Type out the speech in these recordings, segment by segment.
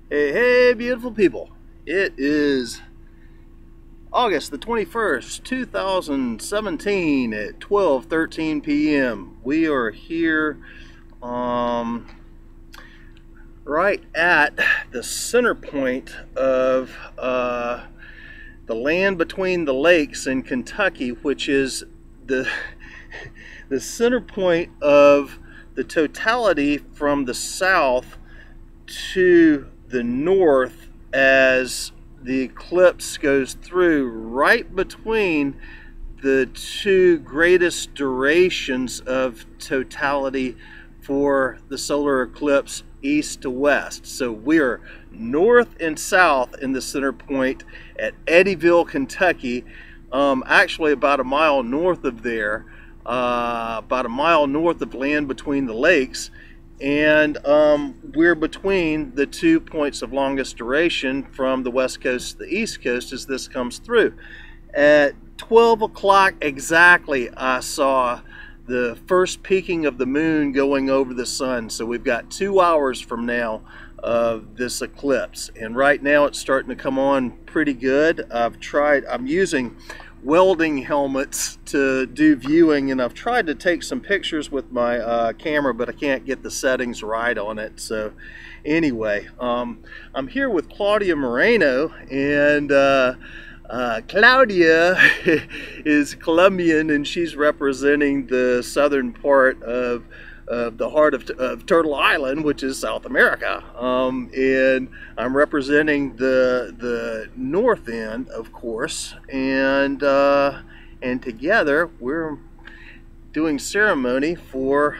Hey, hey, beautiful people. It is August the 21st, 2017 at 12:13 p.m. We are here right at the center point of the land between the lakes in Kentucky, which is the center point of the totality from the south to the north as the eclipse goes through, right between the two greatest durations of totality for the solar eclipse, east to west. So we're north and south in the center point at Eddyville, Kentucky, actually about a mile north of there, about a mile north of land between the lakes. And we're between the 2 points of longest duration from the west coast to the east coast as this comes through. At 12 o'clock exactly, I saw the first peaking of the moon going over the sun. So we've got 2 hours from now of this eclipse. And right now it's starting to come on pretty good. I'm using welding helmets to do viewing, and I've tried to take some pictures with my camera, but I can't get the settings right on it. So anyway, I'm here with Claudia Moreno, and Claudia is Colombian, and she's representing the southern part of the heart of Turtle Island, which is South America, and I'm representing the north end, of course, and together we're doing ceremony for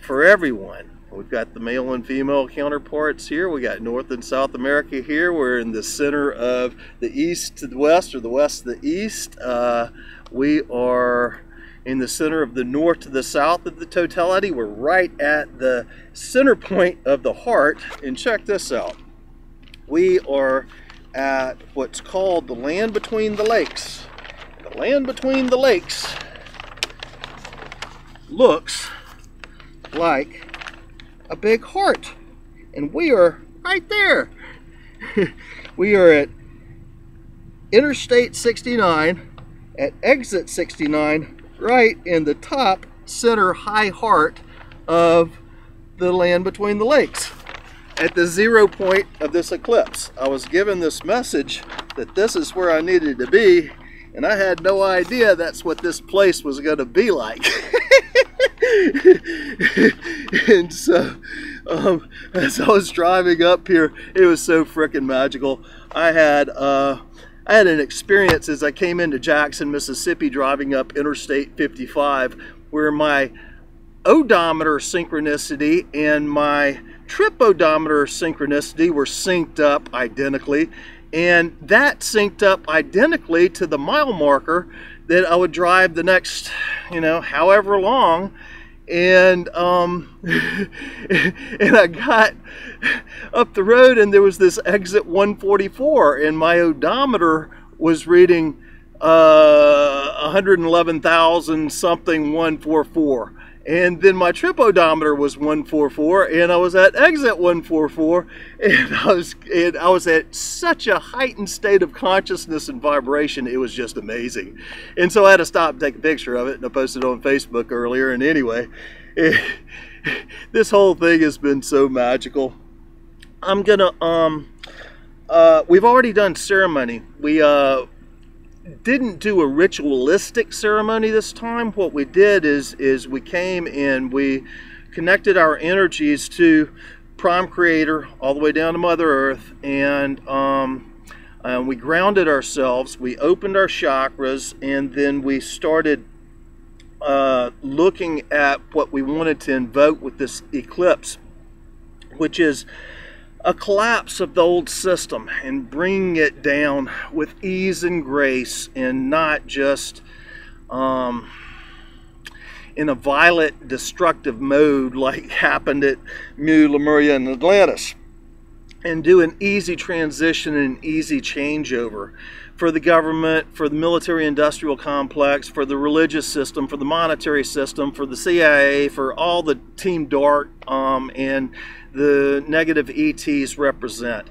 everyone. We've got the male and female counterparts here. We got North and South America here. We're in the center of the east to the west, or the west to the east. We are in the center of the north to the south of the totality. We're right at the center point of the heart. And check this out. We are at what's called the land between the lakes. The land between the lakes looks like a big heart. And we are right there. We are at Interstate 69, at exit 69, right in the top center high heart of the land between the lakes, at the 0 point of this eclipse. I was given this message that this is where I needed to be, and I had no idea that's what this place was going to be like. And so as I was driving up here, it was so freaking magical. I had an experience as I came into Jackson, Mississippi, driving up Interstate 55, where my odometer synchronicity and my trip odometer synchronicity were synced up identically, and that synced up identically to the mile marker that I would drive the next, however long. And and I got up the road, and there was this exit 144, and my odometer was reading 111,000 something 144, and then my trip odometer was 144, and I was at exit 144, and I was at such a heightened state of consciousness and vibration. It was just amazing. And so I had to stop and take a picture of it, and I posted it on Facebook earlier. And anyway, this whole thing has been so magical. I'm gonna we've already done ceremony. We didn't do a ritualistic ceremony this time. What we did is we came and we connected our energies to Prime Creator all the way down to Mother Earth, and we grounded ourselves. We opened our chakras, and then we started looking at what we wanted to invoke with this eclipse, which is a collapse of the old system and bringing it down with ease and grace, and not just in a violent, destructive mode like happened at Mu, Lemuria, and Atlantis. and do an easy transition and an easy changeover for the government, for the military-industrial complex, for the religious system, for the monetary system, for the CIA, for all the Team Dark and the negative ETs represent.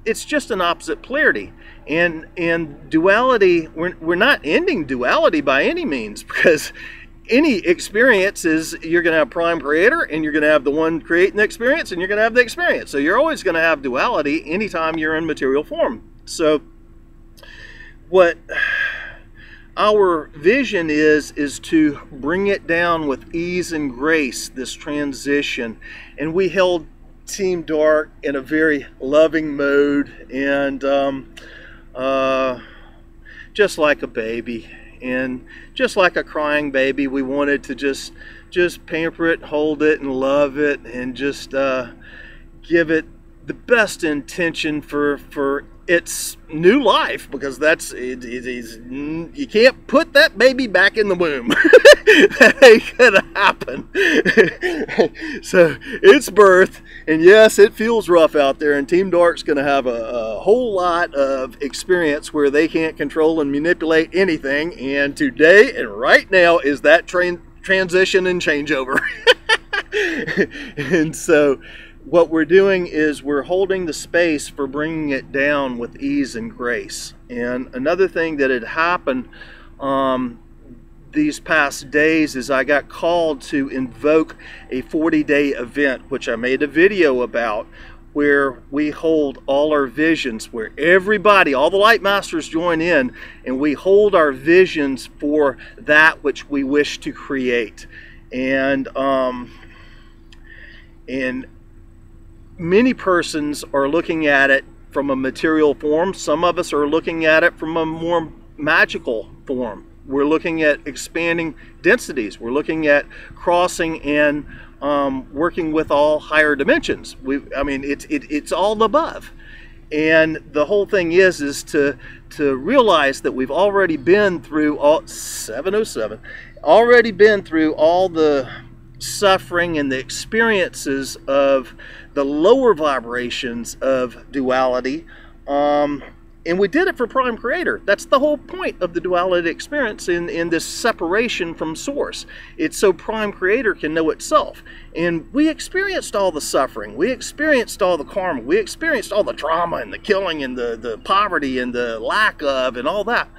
It's just an opposite polarity. And duality, we're not ending duality by any means, because any experience is, you're going to have prime creator, and you're going to have the one creating the experience, and you're going to have the experience. So you're always going to have duality anytime you're in material form. So what our vision is to bring it down with ease and grace, this transition. And we held Team Dark in a very loving mode, and just like a baby, and just like a crying baby, we wanted to just pamper it, hold it, and love it, and just give it the best intention for its new life, because that's you can't put that baby back in the womb. That ain't gonna happen. So it's birth, and yes, it feels rough out there, and Team Dark's gonna have a whole lot of experience where they can't control and manipulate anything, and today and right now is that transition and changeover. And so what we're doing is we're holding the space for bringing it down with ease and grace. And another thing that had happened these past days is I got called to invoke a 40-day event, which I made a video about, where we hold all our visions, where everybody, all the light masters join in, and we hold our visions for that which we wish to create. And many persons are looking at it from a material form. Some of us are looking at it from a more magical form. We're looking at expanding densities. We're looking at crossing and working with all higher dimensions. I mean, it's all above. And the whole thing is to realize that we've already been through all 707, already been through all the suffering and the experiences of the lower vibrations of duality, and we did it for prime creator. That's the whole point of the duality experience in this separation from source. It's so prime creator can know itself. And we experienced all the suffering, we experienced all the karma, we experienced all the trauma and the killing and the poverty and the lack of and all that.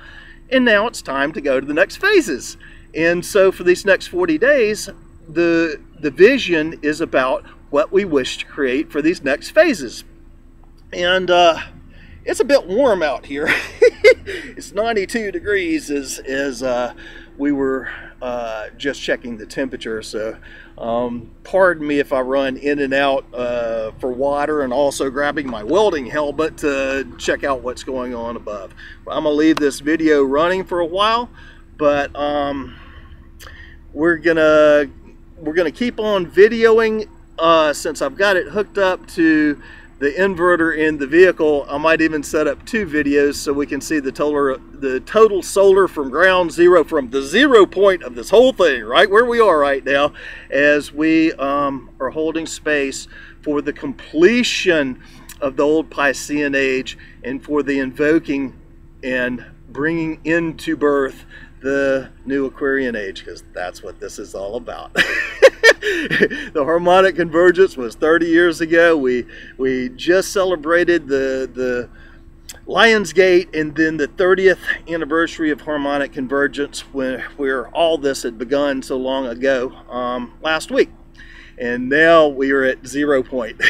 And now it's time to go to the next phases. And so for these next 40 days, the vision is about what we wish to create for these next phases. And it's a bit warm out here. It's 92 degrees as we were just checking the temperature. So pardon me if I run in and out for water, and also grabbing my welding helmet to check out what's going on above. I'm gonna leave this video running for a while, but we're gonna keep on videoing. Since I've got it hooked up to the inverter in the vehicle, I might even set up 2 videos so we can see the total solar from ground zero, from the 0 point of this whole thing, right where we are right now, as we are holding space for the completion of the old Piscean age, and for the invoking and bringing into birth the new Aquarian age, because that's what this is all about. The harmonic convergence was 30 years ago. We just celebrated the Lion's Gate, and then the 30th anniversary of harmonic convergence, where all this had begun so long ago, last week. And now we are at 0 point.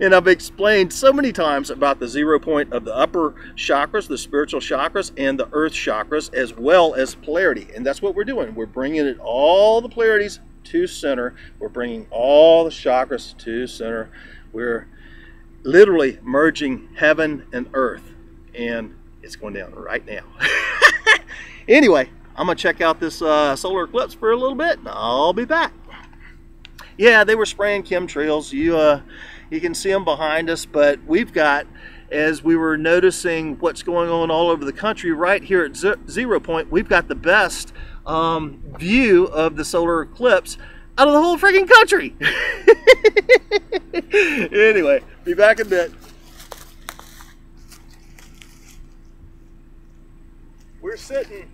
And I've explained so many times about the 0 point of the upper chakras, the spiritual chakras, and the earth chakras, as well as polarity. And that's what we're doing. We're bringing it, all the polarities to center. We're bringing all the chakras to center. We're literally merging heaven and earth. And it's going down right now. Anyway, I'm going to check out this solar eclipse for a little bit, and I'll be back. Yeah, they were spraying chemtrails. You can see them behind us, but we've got, as we were noticing what's going on all over the country, right here at 0 point, we've got the best view of the solar eclipse out of the whole freaking country. Anyway, be back in a bit. We're sitting,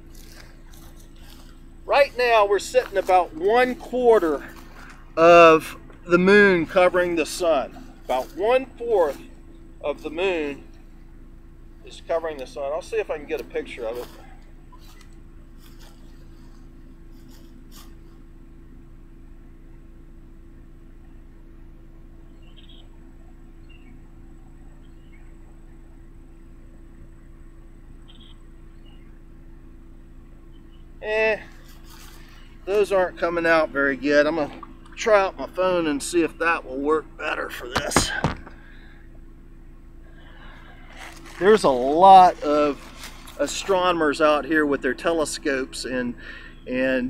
right now we're sitting about 1/4 of the moon covering the sun. About 1/4 of the moon is covering the sun. I'll see if I can get a picture of it. Those aren't coming out very good. I'm gonna try out my phone and see if that will work better for this. There's a lot of astronomers out here with their telescopes and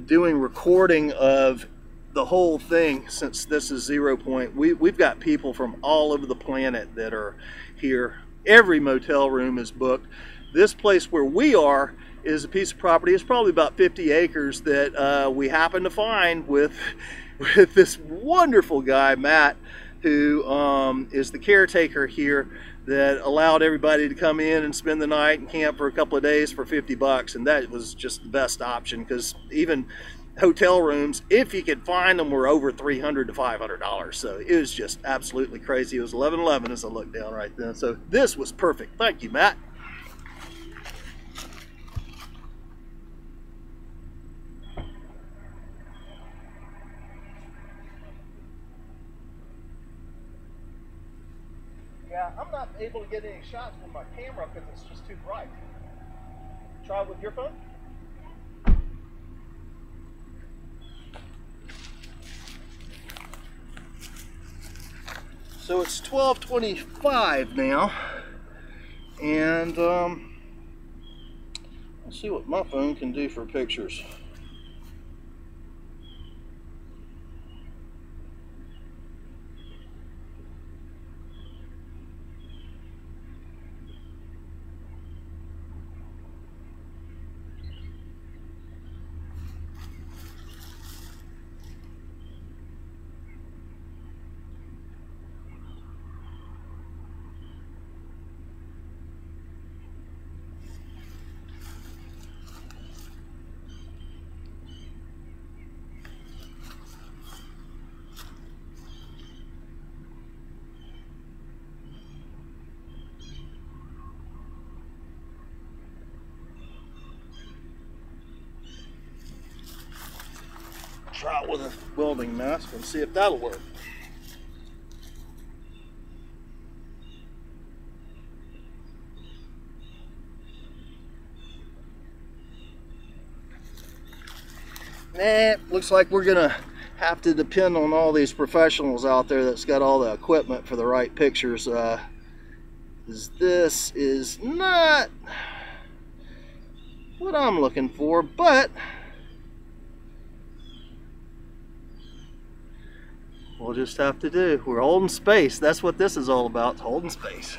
doing recording of the whole thing. Since this is 0 point, we've got people from all over the planet that are here. Every motel room is booked. This place where we are is a piece of property. It's probably about 50 acres that we happen to find with this wonderful guy, Matt, who is the caretaker here, that allowed everybody to come in and spend the night and camp for a couple of days for 50 bucks. And that was just the best option, because even hotel rooms, if you could find them, were over $300 to $500. So it was just absolutely crazy. It was 11:11 as I looked down right then. So this was perfect. Thank you, Matt. Yeah, I'm not able to get any shots with my camera because it's just too bright. Try with your phone. So it's 12:25 now, and let's see what my phone can do for pictures. Try it with a welding mask and see if that'll work. Looks like we're gonna have to depend on all these professionals out there that's got all the equipment for the right pictures. This is not what I'm looking for, but we'll just have to do. We're holding space. That's what this is all about, holding space.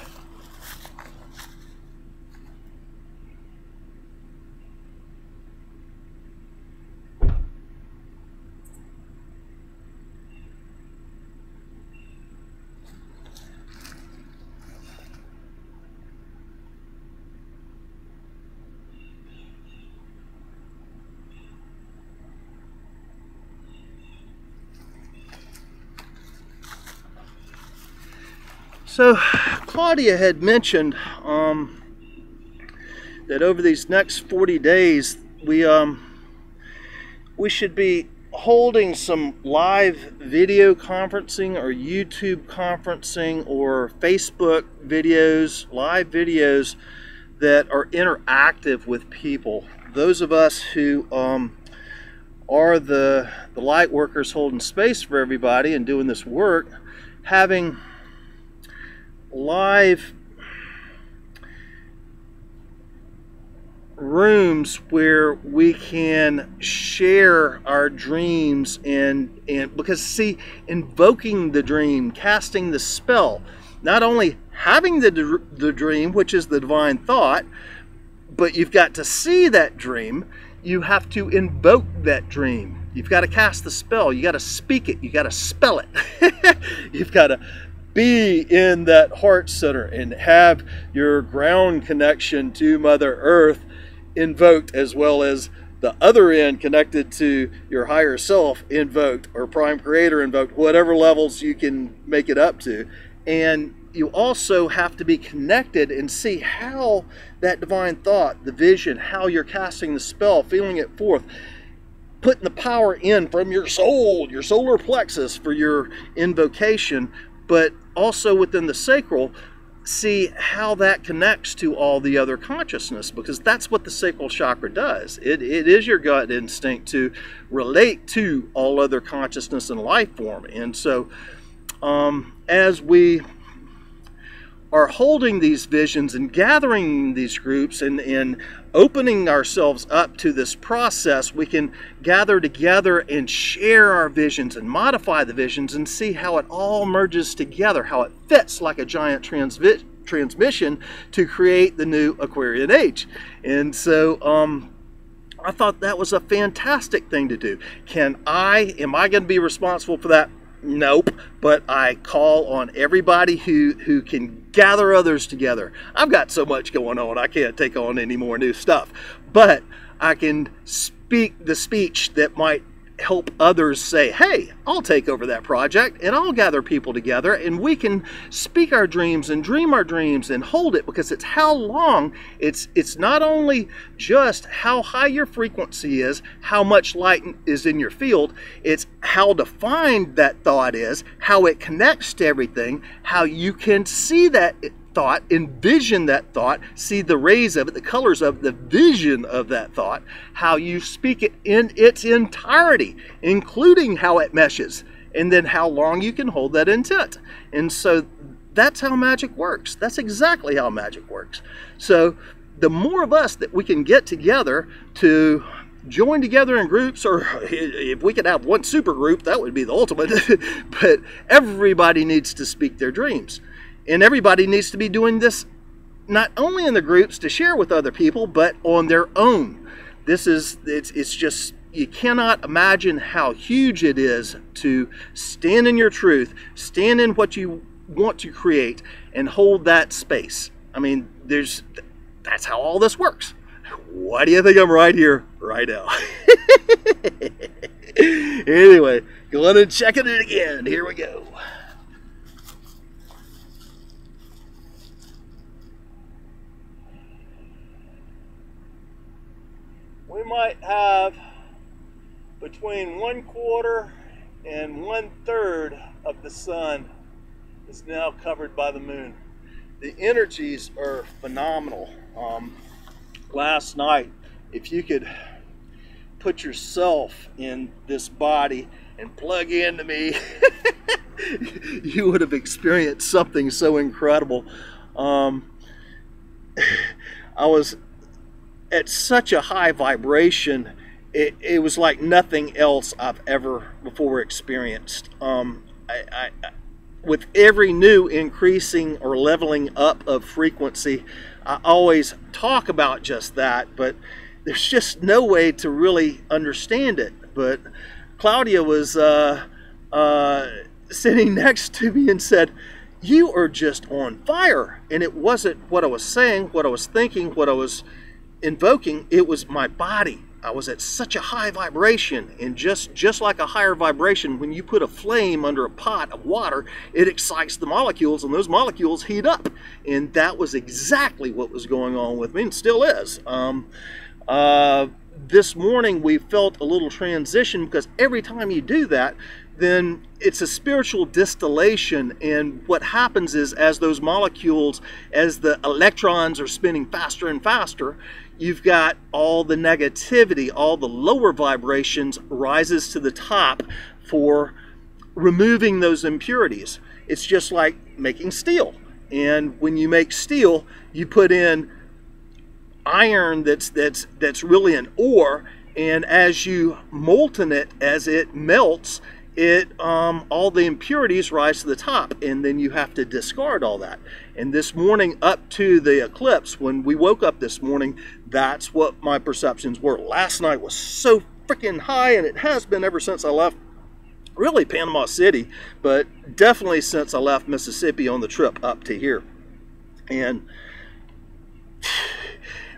So Claudia had mentioned that over these next 40 days we should be holding some live video conferencing or YouTube conferencing or Facebook videos, live videos that are interactive with people. Those of us who are the light workers holding space for everybody and doing this work, having live rooms where we can share our dreams and because see, invoking the dream, casting the spell, not only having the dream, which is the divine thought, but you've got to see that dream, you have to invoke that dream. You've got to cast the spell. You got to speak it. You got to spell it. You've got to be in that heart center and have your ground connection to Mother Earth invoked, as well as the other end connected to your higher self invoked, or prime creator invoked, whatever levels you can make it up to. And you also have to be connected and see how that divine thought, the vision, how you're casting the spell, feeling it forth, putting the power in from your soul, your solar plexus for your invocation, but also within the sacral, see how that connects to all the other consciousness, because that's what the sacral chakra does. It is your gut instinct to relate to all other consciousness and life form. And so as we are holding these visions and gathering these groups and opening ourselves up to this process, we can gather together and share our visions and modify the visions and see how it all merges together, how it fits like a giant transmission to create the new Aquarian age. And so I thought that was a fantastic thing to do. Am I going to be responsible for that? Nope, but I call on everybody who can gather others together. I've got so much going on, I can't take on any more new stuff. But I can speak the speech that might help others say, hey, I'll take over that project and I'll gather people together and we can speak our dreams and dream our dreams and hold it, because it's how long, it's not only just how high your frequency is, how much light is in your field, it's how defined that thought is, how it connects to everything, how you can see that thought, envision that thought, see the rays of it, the colors of the vision of that thought, how you speak it in its entirety, including how it meshes, and then how long you can hold that intent. And so that's how magic works. That's exactly how magic works. So the more of us that we can get together to join together in groups, or if we could have one super group, that would be the ultimate. But everybody needs to speak their dreams. And everybody needs to be doing this not only in the groups to share with other people, but on their own. It's just, you cannot imagine how huge it is to stand in your truth, stand in what you want to create, and hold that space. I mean, that's how all this works. Why do you think I'm right here, right now? Anyway, go on and check it again. Here we go. We might have between 1/4 and 1/3 of the sun is now covered by the moon. The energies are phenomenal. Last night, if you could put yourself in this body and plug into me, you would have experienced something so incredible. I was at such a high vibration, it was like nothing else I've ever before experienced. With every new increasing or leveling up of frequency, I always talk about just that, but there's just no way to really understand it. But Claudia was sitting next to me and said, "You are just on fire." And it wasn't what I was saying, what I was thinking, what I was invoking. It was my body. I was at such a high vibration, and just like a higher vibration, when you put a flame under a pot of water, it excites the molecules, and those molecules heat up. And that was exactly what was going on with me, and still is. This morning we felt a little transition, because every time you do that, then it's a spiritual distillation, and what happens is, as those molecules, as the electrons are spinning faster and faster, you've got all the negativity, all the lower vibrations rises to the top for removing those impurities. It's just like making steel. And when you make steel, you put in iron that's really an ore, and as you molten it, as it melts, all the impurities rise to the top, and then you have to discard all that. And this morning, up to the eclipse, when we woke up this morning, that's what my perceptions were. Last night was so freaking high, and it has been ever since I left, really, Panama City, but definitely since I left Mississippi on the trip up to here. And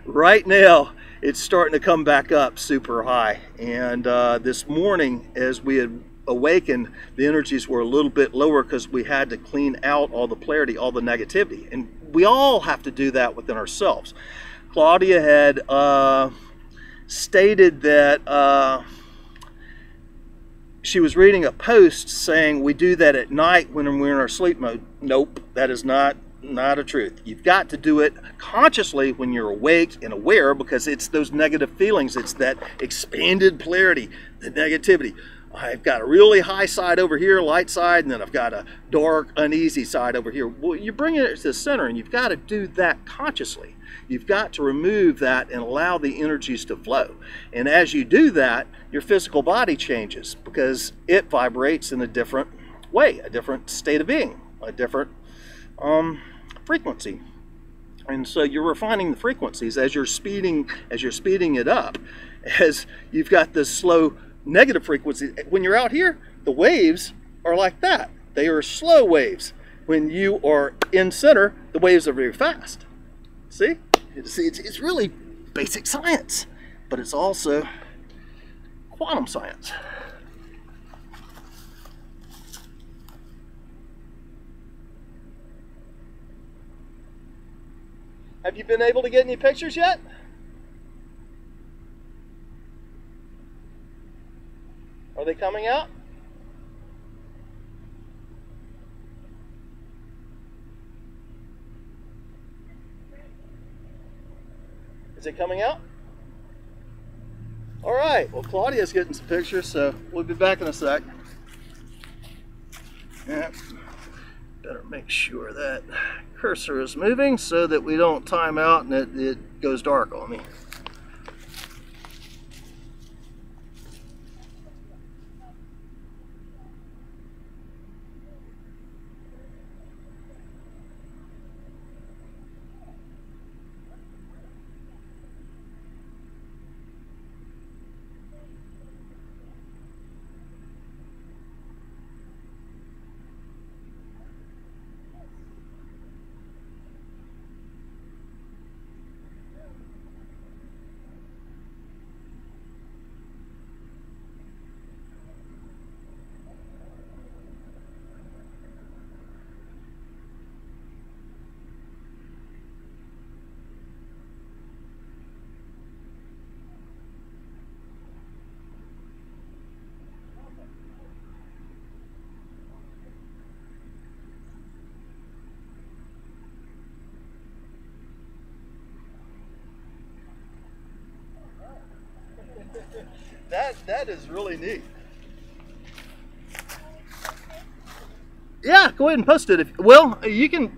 right now, it's starting to come back up super high. And this morning, as we had awakened, the energies were a little bit lower because we had to clean out all the polarity, all the negativity. And we all have to do that within ourselves. Claudia had stated that she was reading a post saying we do that at night when we're in our sleep mode. Nope, that is not a truth. You've got to do it consciously when you're awake and aware, because it's those negative feelings. It's that expanded polarity, the negativity. I've got a really high side over here, light side, and then I've got a dark, uneasy side over here. Well, you bring it to the center, and you've got to do that consciously. You've got to remove that and allow the energies to flow. And as you do that, your physical body changes because it vibrates in a different way, a different state of being, a different frequency. And so you're refining the frequencies as you're speeding it up, as you've got this slow negative frequency. When you're out here, the waves are like that. They are slow waves. When you are in center, the waves are very fast. See? It's really basic science, but it's also quantum science. Have you been able to get any pictures yet? Are they coming out? Is it coming out? All right, well, Claudia's getting some pictures, so we'll be back in a sec. Yeah. Better make sure that cursor is moving so that we don't time out and it goes dark on me. That is really neat. Yeah, go ahead and post it. You can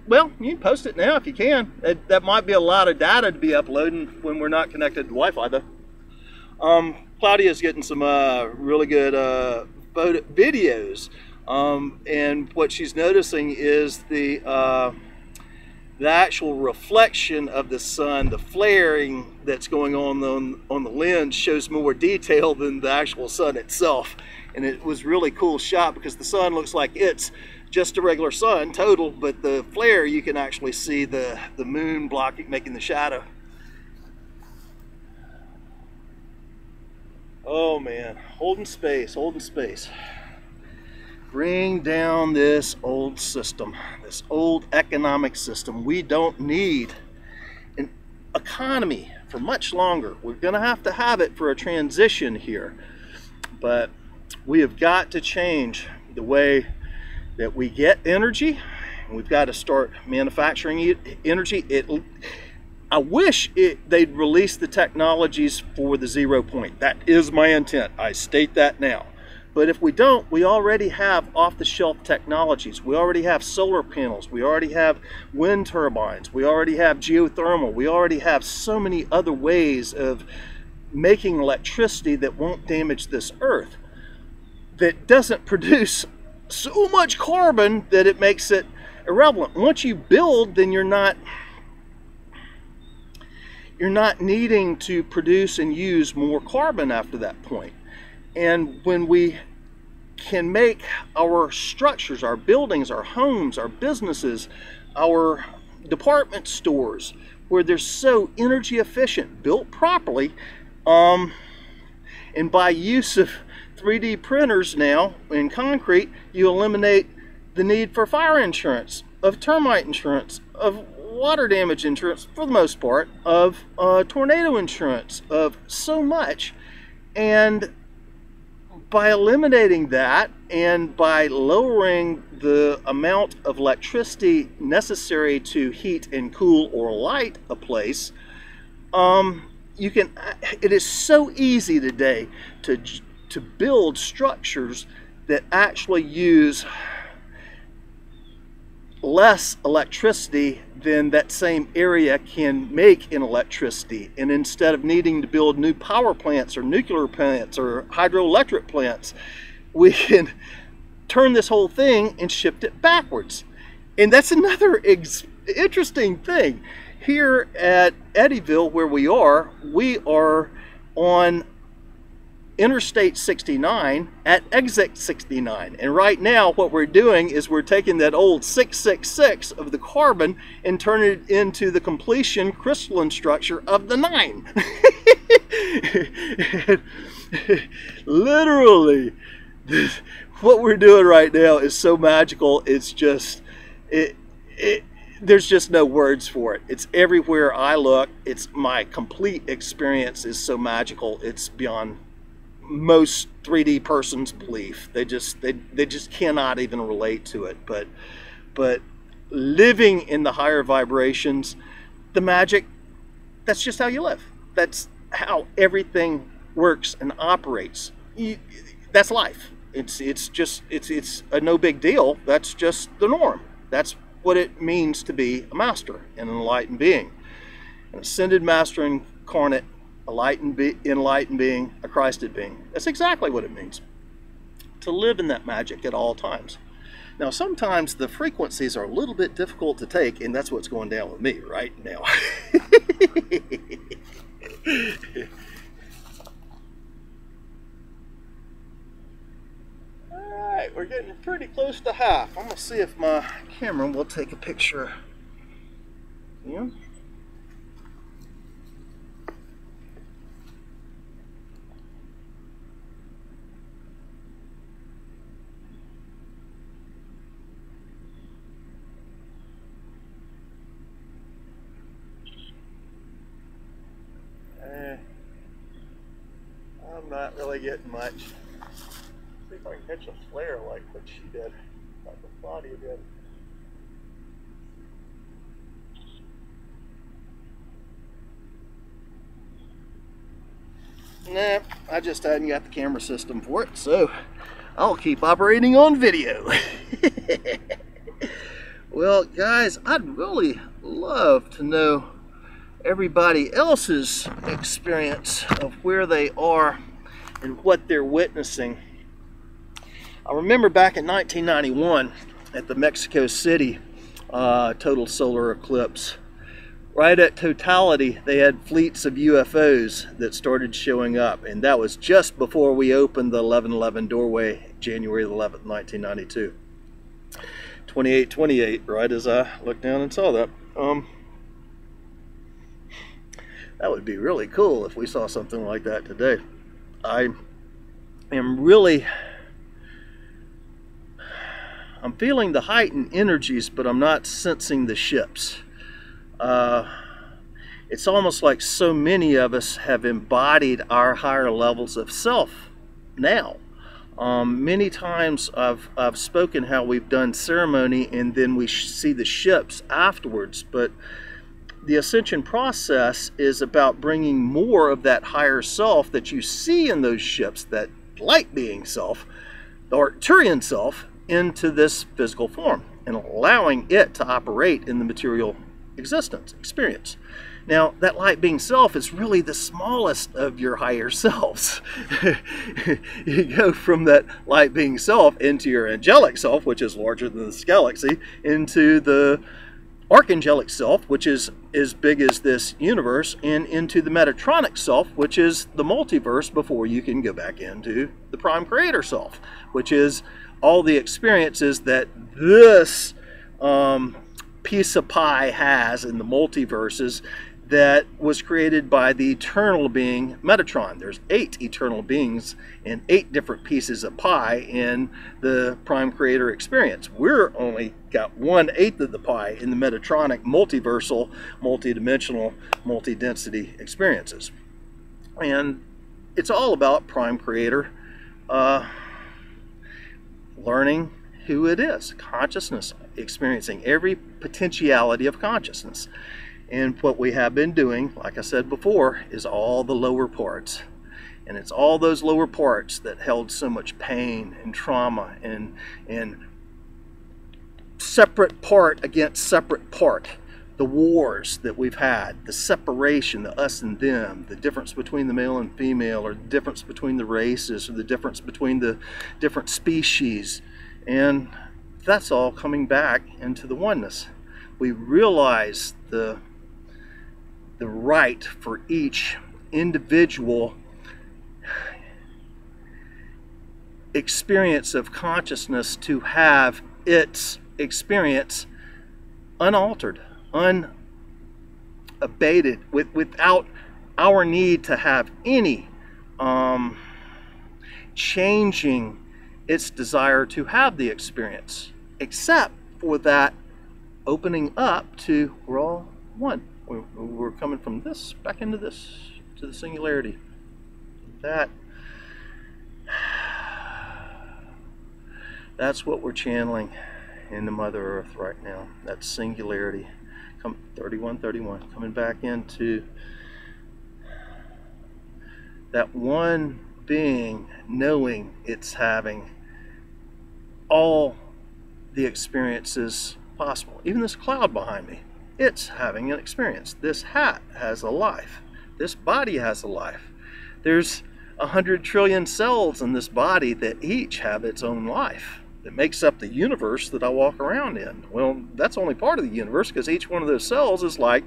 post it now if you can. That might be a lot of data to be uploading when we're not connected to Wi-Fi though. Claudia's getting some really good videos, and what she's noticing is the actual reflection of the sun, the flaring that's going on the lens shows more detail than the actual sun itself. And it was really cool shot because the sun looks like it's just a regular sun total, but the flare you can actually see the moon blocking, making the shadow. Oh man, holding space, holding space. Bring down this old system, this old economic system. We don't need an economy for much longer. We're going to have it for a transition here. But we have got to change the way that we get energy. We've got to start manufacturing energy. I wish they'd release the technologies for the 0 point. That is my intent. I state that now. But if we don't, we already have off-the-shelf technologies. We already have solar panels. We already have wind turbines. We already have geothermal. We already have so many other ways of making electricity that won't damage this earth, that doesn't produce so much carbon that it makes it irrelevant. Once you build, then you're not needing to produce and use more carbon after that point. And when we can make our structures, our buildings, our homes, our businesses, our department stores, where they're so energy efficient, built properly, and by use of 3D printers now in concrete, you eliminate the need for fire insurance, of termite insurance, of water damage insurance for the most part, of tornado insurance, of so much. And by eliminating that and by lowering the amount of electricity necessary to heat and cool or light a place, it is so easy today to build structures that actually use less electricity than that same area can make in electricity. And instead of needing to build new power plants or nuclear plants or hydroelectric plants, we can turn this whole thing and shift it backwards. And that's another interesting thing. Here at Eddyville, where we are on Interstate 69 at exit 69, and right now what we're doing is we're taking that old 666 of the carbon and turning it into the completion crystalline structure of the 9. Literally, what we're doing right now is so magical. It's just there's just no words for it. It's everywhere I look. It's my complete experience is so magical. It's beyond most 3D person's belief. They just cannot even relate to it. But living in the higher vibrations, the magic, that's just how you live. That's how everything works and operates. That's life. It's a no big deal. That's just the norm. That's what it means to be a master, an enlightened being, an ascended master incarnate, enlightened being, a Christed being. That's exactly what it means to live in that magic at all times. Now, sometimes the frequencies are a little bit difficult to take, and that's what's going down with me right now. All right, we're getting pretty close to half. I'm going to see if my camera will take a picture. Yeah. I'm not really getting much. See if I can catch a flare like what she did, like what Claudia did. Nah, I just hadn't got the camera system for it, so I'll keep operating on video. Well, guys, I'd really love to know everybody else's experience of where they are and what they're witnessing. I remember back in 1991 at the Mexico City total solar eclipse, right at totality, they had fleets of UFOs that started showing up, and that was just before we opened the 1111 doorway, January 11th, 1992. 2828, right as I looked down and saw that. That would be really cool if we saw something like that today. I'm feeling the heightened energies, but I'm not sensing the ships. It's almost like so many of us have embodied our higher levels of self now. Many times I've spoken how we've done ceremony and then we see the ships afterwards, but the ascension process is about bringing more of that higher self that you see in those ships, that light being self, the Arcturian self, into this physical form and allowing it to operate in the material existence, experience. Now, that light being self is really the smallest of your higher selves. You go from that light being self into your angelic self, which is larger than this galaxy, into the archangelic self, which is as big as this universe, and into the Metatronic self, which is the multiverse, before you can go back into the prime creator self, which is all the experiences that this piece of pie has in the multiverses that was created by the eternal being Metatron. There's 8 eternal beings and 8 different pieces of pie in the prime creator experience. We're only got 1/8 of the pie in the Metatronic multiversal, multidimensional, multi-density experiences. And it's all about prime creator learning who it is, consciousness, experiencing every potentiality of consciousness. And what we have been doing, like I said before, is all the lower parts. And it's all those lower parts that held so much pain and trauma and separate part against separate part. The wars that we've had, the separation, the us and them, the difference between the male and female, or the difference between the races, or the difference between the different species. And that's all coming back into the oneness. We realize the right for each individual experience of consciousness to have its experience unaltered, unabated, without our need to have any changing its desire to have the experience, except for that opening up to we're all one. We're coming from this back into this, to the singularity. That's what we're channeling in the Mother Earth right now. That's singularity. 3131, coming back into that one being, knowing it's having all the experiences possible. Even this cloud behind me, it's having an experience. This hat has a life. This body has a life. There's 100 trillion cells in this body that each have its own life. That makes up the universe that I walk around in. Well, that's only part of the universe, because each one of those cells is like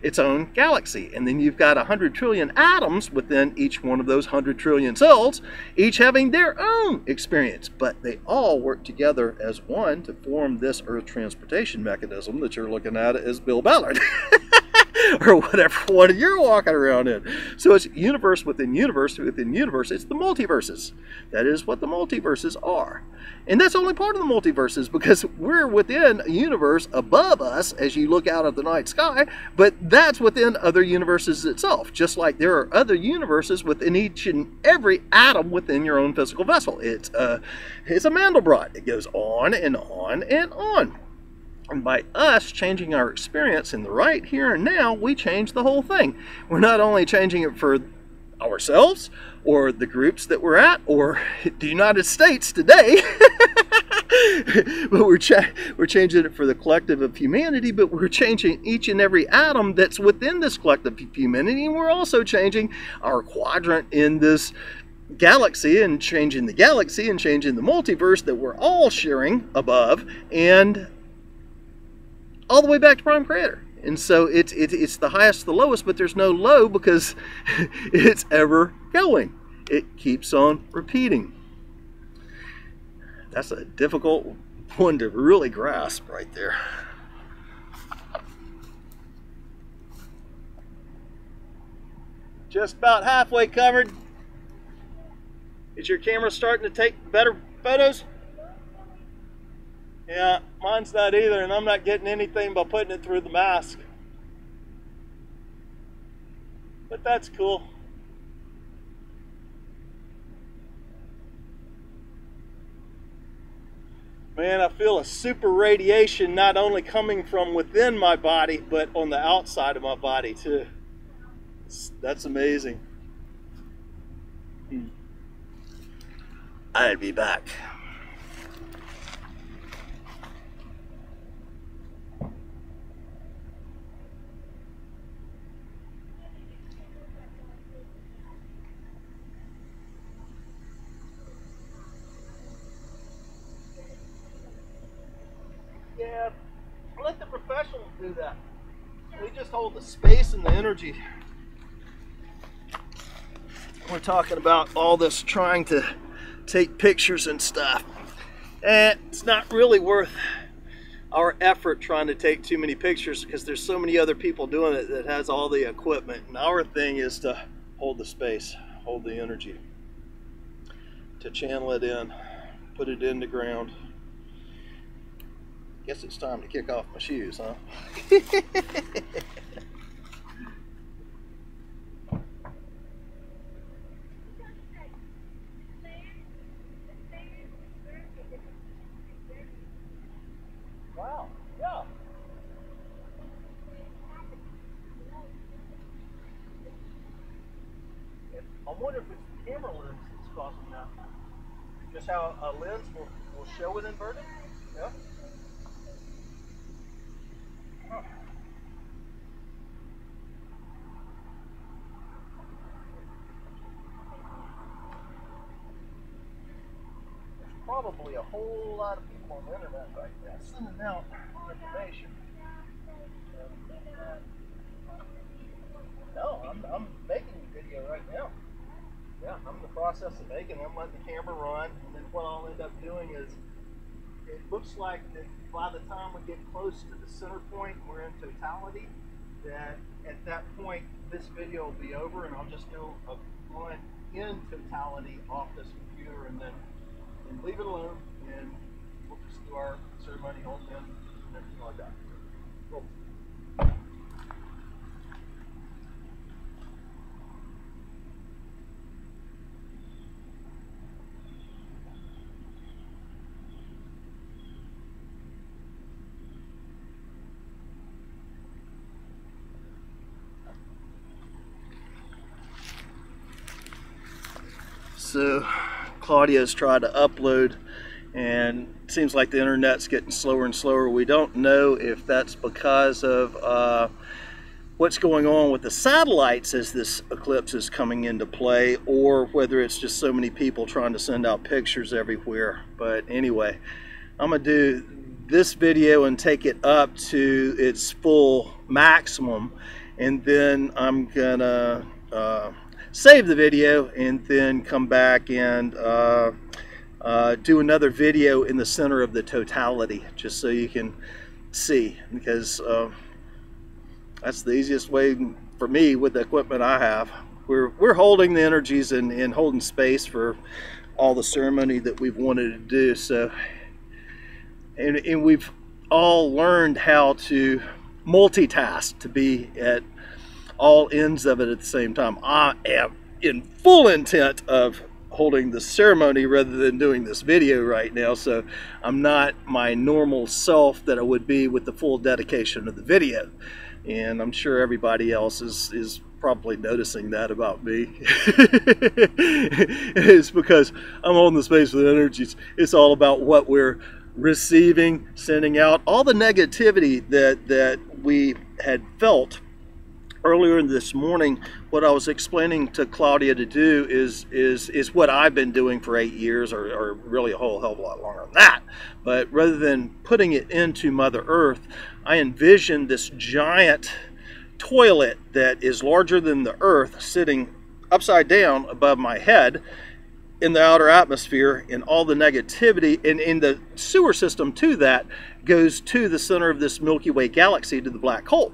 its own galaxy. And then you've got 100 trillion atoms within each one of those 100 trillion cells, each having their own experience. But they all work together as one to form this Earth transportation mechanism that you're looking at as Bill Ballard. Or whatever one you're walking around in. So it's universe within universe within universe. It's the multiverses. That is what the multiverses are. And that's only part of the multiverses, because we're within a universe above us as you look out at the night sky, but that's within other universes itself. Just like there are other universes within each and every atom within your own physical vessel. It's a Mandelbrot. It goes on and on and on. And by us changing our experience in the right here and now, we change the whole thing. We're not only changing it for ourselves or the groups that we're at or the United States today, but we're changing it for the collective of humanity, but we're changing each and every atom that's within this collective of humanity, and we're also changing our quadrant in this galaxy, and changing the galaxy and changing the multiverse that we're all sharing above, and all the way back to Prime Creator. And so it's the highest to the lowest, but there's no low, because it's ever going. It keeps on repeating. That's a difficult one to really grasp right there. Just about halfway covered. Is your camera starting to take better photos? Yeah, mine's not either, and I'm not getting anything by putting it through the mask. But that's cool. Man, I feel a super radiation not only coming from within my body, but on the outside of my body too. That's amazing. I'll be back. Yeah, let the professionals do that. We just hold the space and the energy. We're talking about all this trying to take pictures and stuff. And it's not really worth our effort trying to take too many pictures because there's so many other people doing it that has all the equipment. And our thing is to hold the space, hold the energy, to channel it in, put it in the ground. Guess it's time to kick off my shoes, huh? Wow, yeah. I wonder if it's the camera lens that's causing that. Just how a lens will show it inverted? Yeah. Huh. There's probably a whole lot of people on the internet right now sending out information. No, I'm making a video right now. Yeah, I'm in the process of making it. I'm letting the camera run, and then what I'll end up doing is, it looks like that by the time we get close to the center point, we're in totality, that at that point this video will be over and I'll just do a one in totality off this computer and then leave it alone, and we'll just do our ceremony, hold in, and everything like that. Cool. So Claudia's tried to upload and it seems like the internet's getting slower and slower. We don't know if that's because of what's going on with the satellites as this eclipse is coming into play, or whether it's just so many people trying to send out pictures everywhere. But anyway, I'm gonna do this video and take it up to its full maximum, and then I'm gonna save the video and then come back and do another video in the center of the totality, just so you can see, because that's the easiest way for me with the equipment I have. We're holding the energies and holding space for all the ceremony that we've wanted to do. So, and we've all learned how to multitask, to be at all ends of it at the same time. I am in full intent of holding the ceremony rather than doing this video right now, so I'm not my normal self that I would be with the full dedication of the video, and I'm sure everybody else is probably noticing that about me. It's because I'm holding the space with energies. It's all about what we're receiving, sending out. All the negativity that we had felt earlier this morning, what I was explaining to Claudia to do is what I've been doing for 8 years, or really a whole hell of a lot longer than that. But rather than putting it into Mother Earth, I envisioned this giant toilet that is larger than the Earth sitting upside down above my head in the outer atmosphere, and all the negativity, and in the sewer system to that goes to the center of this Milky Way galaxy, to the black hole.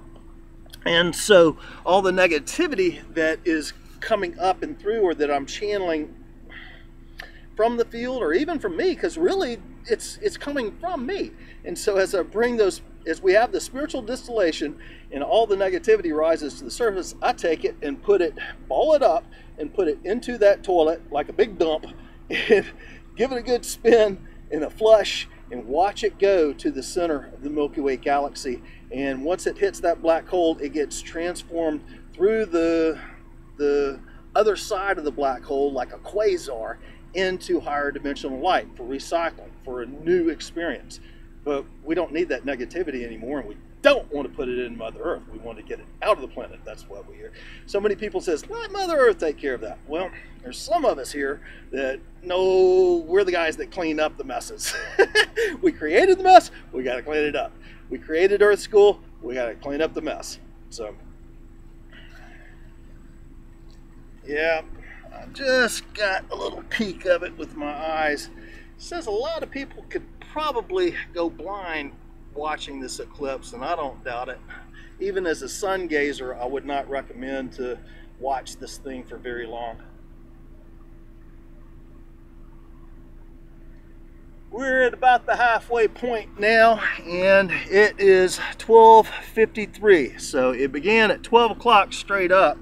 And so all the negativity that is coming up and through, or that I'm channeling from the field, or even from me, because really it's coming from me. And so as I bring those, as we have the spiritual distillation and all the negativity rises to the surface, I take it and put it, ball it up and put it into that toilet like a big dump, and give it a good spin and a flush, and watch it go to the center of the Milky Way galaxy. And once it hits that black hole, it gets transformed through the other side of the black hole, like a quasar, into higher dimensional light for recycling, for a new experience. But we don't need that negativity anymore, and we don't want to put it in Mother Earth. We want to get it out of the planet. That's what we hear. So many people says, let Mother Earth take care of that. Well, there's some of us here that know we're the guys that clean up the messes. We created the mess, we got to clean it up. We created Earth School, we got to clean up the mess. So, yeah, I just got a little peek of it with my eyes. It says a lot of people could probably go blind watching this eclipse, and I don't doubt it. Even as a sun gazer, I would not recommend to watch this thing for very long. We're at about the halfway point now, and it is 12:53. So it began at 12 o'clock straight up.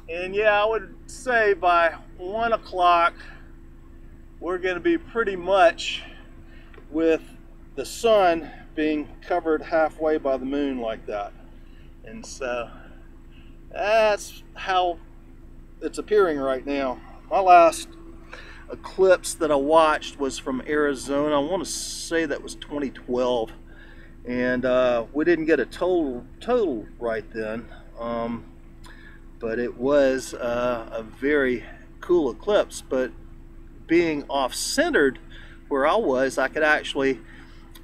And yeah, I would say by 1 o'clock, we're going to be pretty much with the sun being covered halfway by the moon like that. And so that's how it's appearing right now. My last eclipse that I watched was from Arizona. I want to say that was 2012, and we didn't get a total right then, but it was a very cool eclipse. But being off-centered where I was, I could actually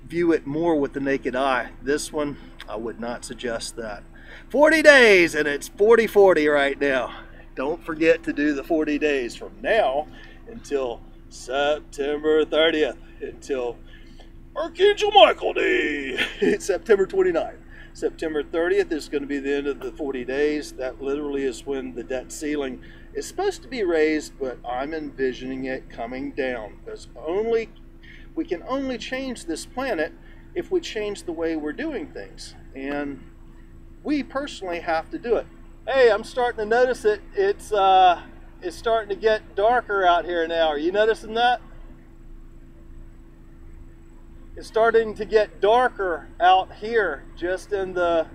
view it more with the naked eye. This one, I would not suggest that. 40 days, and it's 40/40 right now. Don't forget to do the 40 days from now until September 30th, until Archangel Michael Day. It's September 29th. September 30th is going to be the end of the 40 days. That literally is when the debt ceiling is supposed to be raised, but I'm envisioning it coming down, because we can only change this planet if we change the way we're doing things, and we personally have to do it. Hey, I'm starting to notice it. It's starting to get darker out here now. Are you noticing that? It's starting to get darker out here, just in the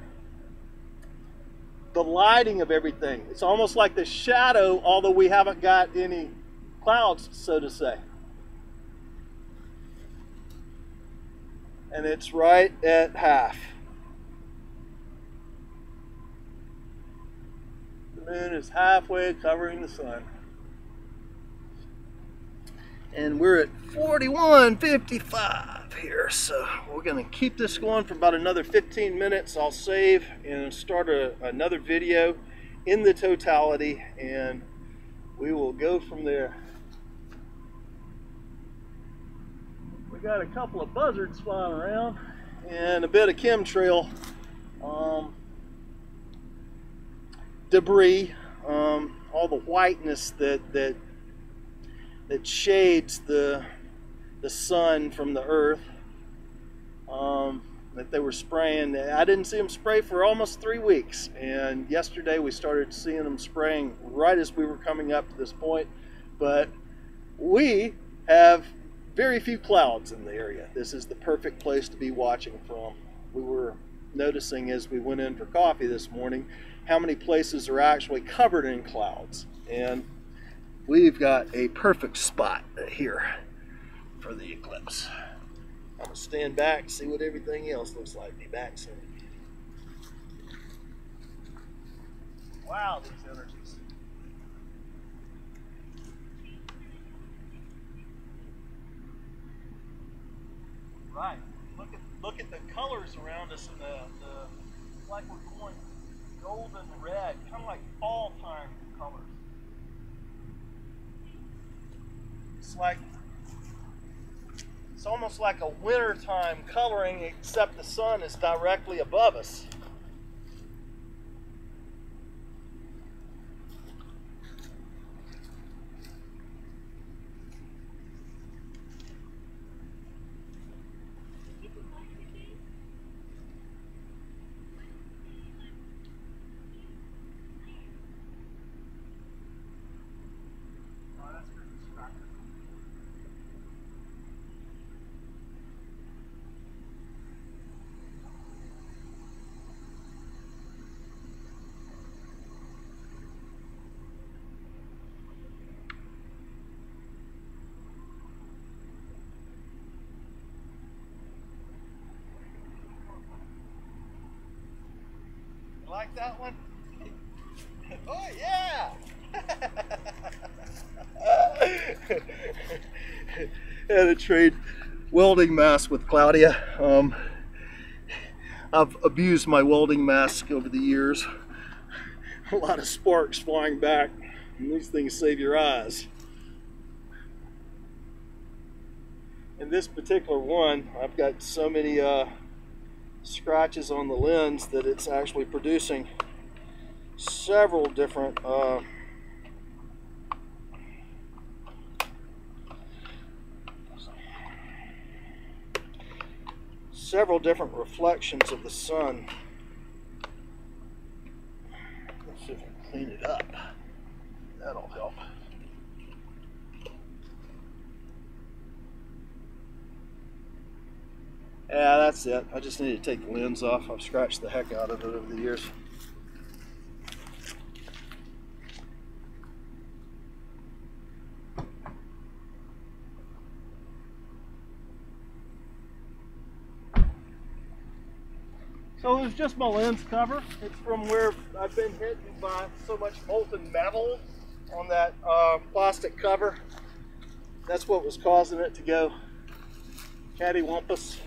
lighting of everything. It's almost like the shadow, although we haven't got any clouds, so to say. And it's right at half. The moon is halfway covering the sun. And we're at 41:55 here, so we're going to keep this going for about another 15 minutes. I'll save and start another video in the totality, and we will go from there. We got a couple of buzzards flying around and a bit of chemtrail debris, all the whiteness that shades the sun from the earth, that they were spraying. I didn't see them spray for almost 3 weeks, and yesterday we started seeing them spraying right as we were coming up to this point. But we have very few clouds in the area. This is the perfect place to be watching from. We were noticing as we went in for coffee this morning how many places are actually covered in clouds, and we've got a perfect spot here for the eclipse. I'm going to stand back and see what everything else looks like. Be back soon. Wow, these energies. Right. Look at the colors around us, and it's like we're going golden red, kind of like fall time colors. It's almost like a wintertime coloring, except the sun is directly above us. You like that one? Oh yeah! Had a trade welding mask with Claudia. I've abused my welding mask over the years. A lot of sparks flying back, and these things save your eyes. In this particular one, I've got so many scratches on the lens that it's actually producing several different reflections of the sun. Let's see if I can clean it up. That'll help. Yeah, that's it. I just need to take the lens off. I've scratched the heck out of it over the years. So it was just my lens cover. It's from where I've been hit by so much molten metal on that plastic cover. That's what was causing it to go cattywampus.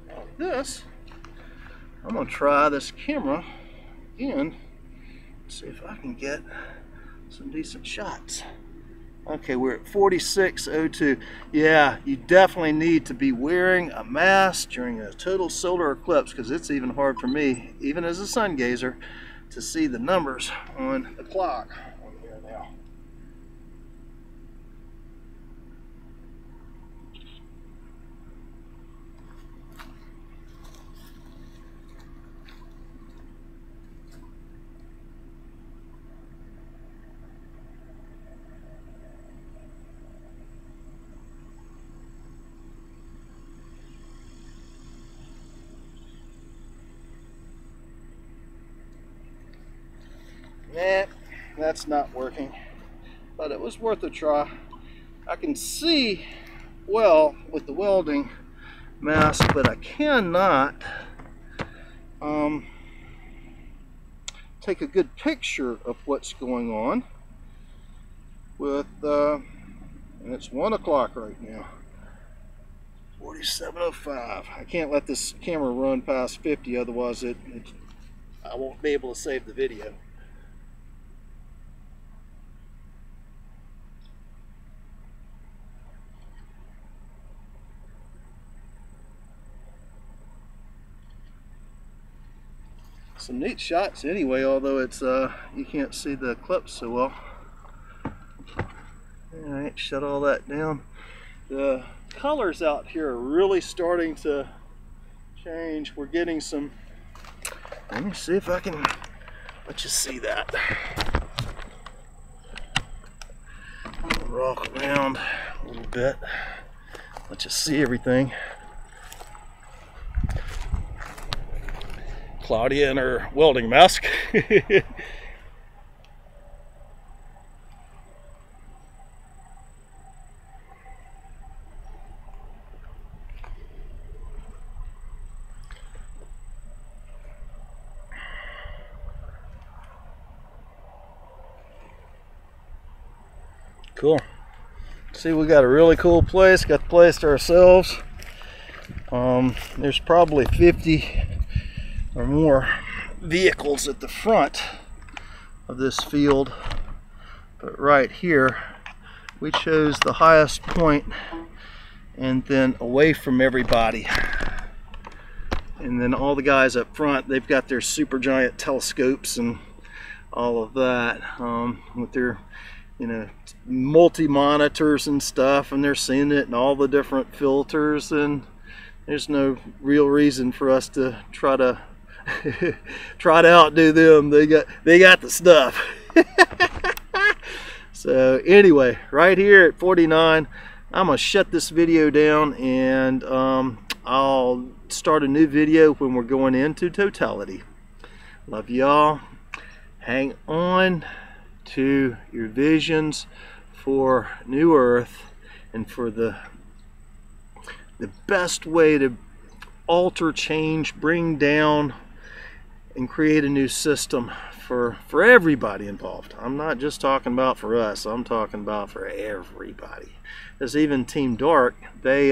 Now this, I'm gonna try this camera again, see if I can get some decent shots. Okay, we're at 4602. Yeah, you definitely need to be wearing a mask during a total solar eclipse, because it's even hard for me, even as a sun gazer, to see the numbers on the clock on here now. Nah, that's not working, but it was worth a try. I can see well with the welding mask, but I cannot take a good picture of what's going on with, and it's 1 o'clock right now, 47:05. I can't let this camera run past 50, otherwise I won't be able to save the video. Some neat shots anyway, although it's you can't see the eclipse so well. Alright, shut all that down. The colors out here are really starting to change. We're getting some, let me see if I can let you see that. I'll rock around a little bit, let you see everything. Claudia in her welding mask. Cool. See, we got a really cool place. Got the place to ourselves. There's probably 50 or more vehicles at the front of this field, but right here we chose the highest point and then away from everybody, and then all the guys up front, they've got their super giant telescopes and all of that, with their, you know, multi-monitors and stuff, and they're seeing it in all the different filters, and there's no real reason for us to try to outdo them. They got the stuff. So anyway, right here at 49, I'm gonna shut this video down, and I'll start a new video when we're going into totality. Love y'all. Hang on to your visions for New Earth and for the best way to alter, change, bring down, and create a new system for everybody involved. I'm not just talking about for us, I'm talking about for everybody. Because even Team Dark, they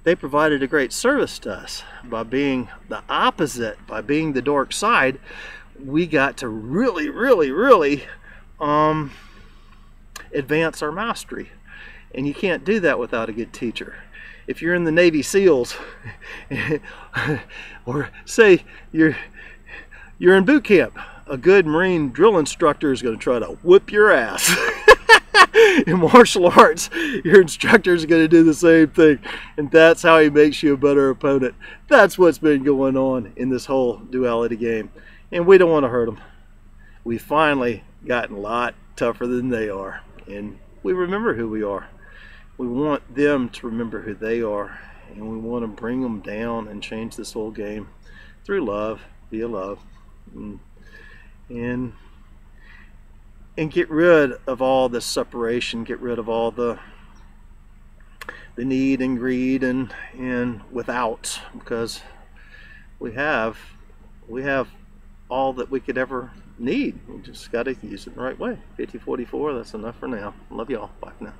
provided a great service to us by being the opposite, by being the dark side. We got to really advance our mastery, and you can't do that without a good teacher. If you're in the Navy SEALs, or say you're in boot camp, a good Marine drill instructor is going to try to whip your ass. In martial arts, your instructor is going to do the same thing, and that's how he makes you a better opponent. That's what's been going on in this whole duality game, and we don't want to hurt them. We've finally gotten a lot tougher than they are, and we remember who we are. We want them to remember who they are, and we want to bring them down and change this whole game through love, via love, and get rid of all this separation, get rid of all the need and greed and without, because we have all that we could ever need. We just got to use it the right way. 5044, that's enough for now. Love y'all. Bye for now.